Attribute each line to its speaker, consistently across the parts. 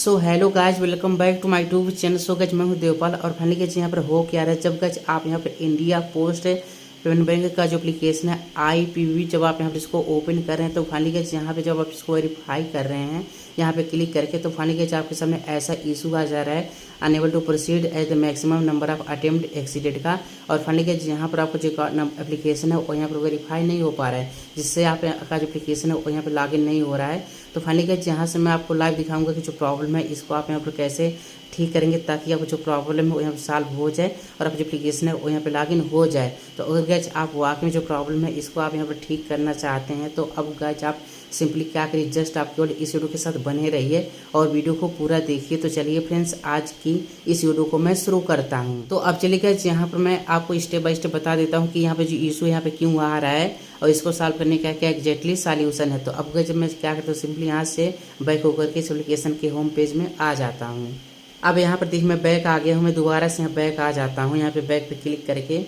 Speaker 1: So hello guys, welcome back to my YouTube channel. So guys मैं हूं देवपाल और finally guys यहाँ पर हो क्या रहा है, जब गाइज आप यहाँ पर इंडिया पोस्ट पेमेंट बैंक का जो एप्लीकेशन है IPV, जब आप यहाँ पर इसको ओपन कर रहे हैं तो फाइनली गाइज यहाँ पे जब आप इसको वेरीफाई कर रहे हैं यहाँ पे क्लिक करके, तो फाइनली गाइज आपके सामने ऐसा इशू आ जा रहा है, unable to proceed as the maximum number of attempt exceeded का। और फाइनली गाइज यहाँ पर आपको जो एप्लीकेशन है वो यहाँ पर वेरीफाई नहीं हो पा रहा है, जिससे आप का जो एप्लीकेशन है वो यहाँ पर लॉगिन नहीं हो रहा है। तो फाइनली गाइज यहाँ से मैं आपको लाइव दिखाऊंगा कि जो प्रॉब्लम है इसको आप यहाँ पर कैसे ठीक करेंगे ताकि आपको जो प्रॉब्लम है वो यहाँ पर सॉल्व हो जाए और आपकी जो एप्लीकेशन है वो यहाँ पे लॉगिन हो जाए। तो अगर गाइज आप वाकई में जो प्रॉब्लम है इसको आप यहाँ पर ठीक करना चाहते हैं तो अब गाइज आप सिंपली क्या करिए, जस्ट आप केवल इस वीडियो के साथ बने रहिए और वीडियो को पूरा देखिए। तो चलिए फ्रेंड्स, आज की इस वीडियो को मैं शुरू करता हूँ। तो अब चलिए गाइज यहाँ पर मैं आपको स्टेप बाय स्टेप बता देता हूँ कि यहाँ पे जो इशू यहाँ पे क्यों आ रहा है और इसको सॉल्व करने का क्या एग्जैक्टली सॉल्यूशन है। तो अब गाइज मैं क्या करता हूँ, सिंपली यहाँ से बैक होकर के इस एप्लीकेशन के होम पेज में आ जाता हूँ। अब यहाँ पर देखिए मैं बैक आ गया हूँ, मैं दोबारा से यहाँ बैक आ जाता हूँ, यहाँ पे बैक पे क्लिक करके।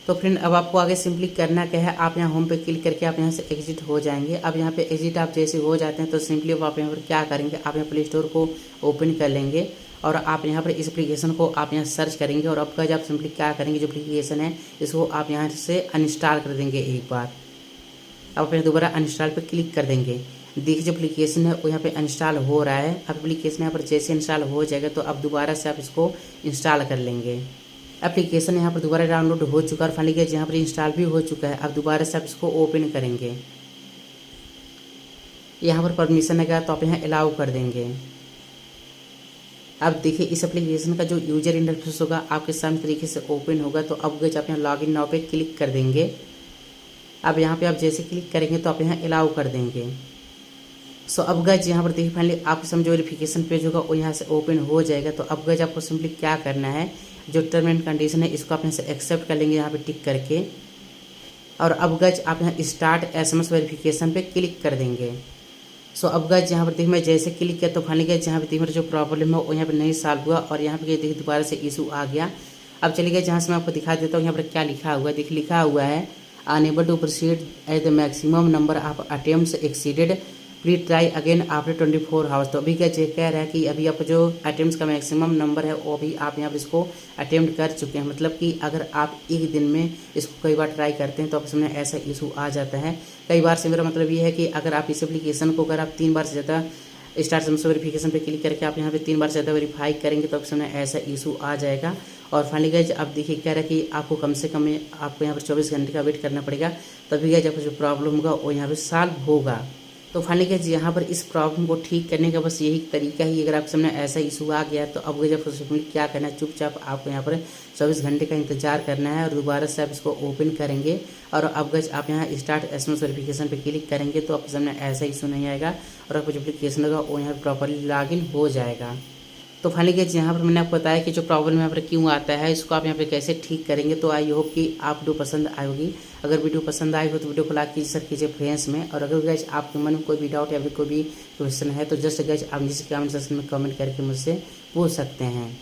Speaker 1: तो फ्रेंड अब आपको आगे सिंपली करना क्या है, आप यहाँ होम पे क्लिक करके आप यहाँ से एग्जिट हो जाएंगे। अब यहाँ पे एग्जिट आप जैसे हो जाते हैं तो सिंपली आप यहाँ पर क्या करेंगे, आप यहाँ प्ले स्टोर को ओपन कर लेंगे और आप यहाँ पर इस एप्लीकेशन को आप यहाँ सर्च करेंगे। और अब आप सिंपली क्या करेंगे, जो एप्लीकेशन है इसको आप यहाँ से अनइंस्टॉल कर देंगे एक बार। आप यहाँ दोबारा अनइंस्टॉल पर क्लिक कर देंगे। देखिए जो एप्लीकेशन है वो यहाँ पे इंस्टॉल हो रहा है। अब एप्लीकेशन यहाँ पर जैसे इंस्टॉल हो जाएगा तो अब दोबारा से आप इसको इंस्टॉल कर लेंगे। एप्लीकेशन यहाँ पर दोबारा डाउनलोड हो चुका है और फाइनली यहाँ पर इंस्टॉल भी हो चुका है। अब दोबारा से आप इसको ओपन करेंगे, यहाँ पर परमिशन है तो आप यहाँ अलाउ कर देंगे। अब देखिए इस एप्लीकेशन का जो यूजर इंटरफेस होगा आपके सामने तरीके से ओपन होगा। तो अब गए आप यहाँ लॉगिन नाउ पे क्लिक कर देंगे। अब यहाँ पे आप जैसे क्लिक करेंगे तो आप यहाँ अलाउ कर देंगे। सो अब गाइज यहाँ पर देखिए फाइनली आपके सामने जो वेरिफिकेशन पेज होगा वो यहाँ से ओपन हो जाएगा। तो अब गाइज आपको सिंपली क्या करना है, जो टर्म एंड कंडीशन है इसको आप यहाँ से एक्सेप्ट कर लेंगे यहाँ पे टिक करके। और अब गाइज आप यहाँ स्टार्ट SMS वेरिफिकेशन पे क्लिक कर देंगे। सो अब गाइज यहाँ पर देखिए मैं जैसे क्लिक किया तो फाइनली गाइज यहाँ पे देखिए मेरा जो प्रॉब्लम है वो यहाँ पर नहीं सॉल्व हुआ और यहाँ पे देखिए दोबारा से इशू आ गया। अब चलिए गाइज जहाँ से मैं आपको दिखा देता हूँ यहाँ पर क्या लिखा हुआ है। देखिए लिखा हुआ है unable to proceed as the maximum number of attempts exceeded, please try again after 24 hours. तो अभी क्या कह रहा है कि अभी आप जो अटेम्प्ट्स का मैक्सिमम नंबर है वो भी आप यहाँ पर इसको अटेम्प्ट कर चुके हैं। मतलब कि अगर आप एक दिन में इसको कई बार ट्राई करते हैं तो आपके सामने ऐसा इशू आ जाता है कई बार से। मेरा मतलब ये है कि अगर आप इस एप्लीकेशन को अगर आप 3 बार से ज़्यादा स्टार्ट SMS वेरिफिकेशन पे क्लिक करके आप यहाँ पे 3 बार से ज़्यादा वेरीफाई करेंगे तो आपके सामने ऐसा इशू आ जाएगा। और फाइनली गाइज अब देखिए कह रहा है कि आपको कम से कम आपको यहाँ पर 24 घंटे का वेट करना पड़ेगा, तभी गाइज आपको जो प्रॉब्लम होगा वो यहाँ पर सॉल्व होगा। तो फाइनली गाइज यहाँ पर इस प्रॉब्लम को ठीक करने का बस यही तरीका ही, अगर आपके सामने ऐसा इशू आ गया तो अब गाइज आपको सिंपली क्या करना है, चुपचाप आपको यहाँ पर 24 घंटे का इंतजार करना है और दोबारा से आप इसको ओपन करेंगे। और अब गाइज आप यहाँ स्टार्ट SMS वेरिफिकेशन पे क्लिक करेंगे तो आपके सामने ऐसा इशू नहीं आएगा और आपको जो एप्लीकेशन होगा वो यहाँ पर प्रॉपरली लॉगिन हो जाएगा। तो फाइनली गाइज यहाँ पर मैंने आपको बताया कि जो प्रॉब्लम यहाँ पर क्यों आता है, इसको आप यहाँ पे कैसे ठीक करेंगे। तो आई होप कि आप वीडियो पसंद आई होगी। अगर वीडियो पसंद आई हो तो वीडियो को लाइक कीजिए, शेयर कीजिए फ्रेंड्स में। और अगर गाइज आपके मन में कोई भी डाउट या फिर कोई भी क्वेश्चन है तो जस्ट गाइज आप नीचे कमेंट सेक्शन में कमेंट करके मुझसे पूछ सकते हैं।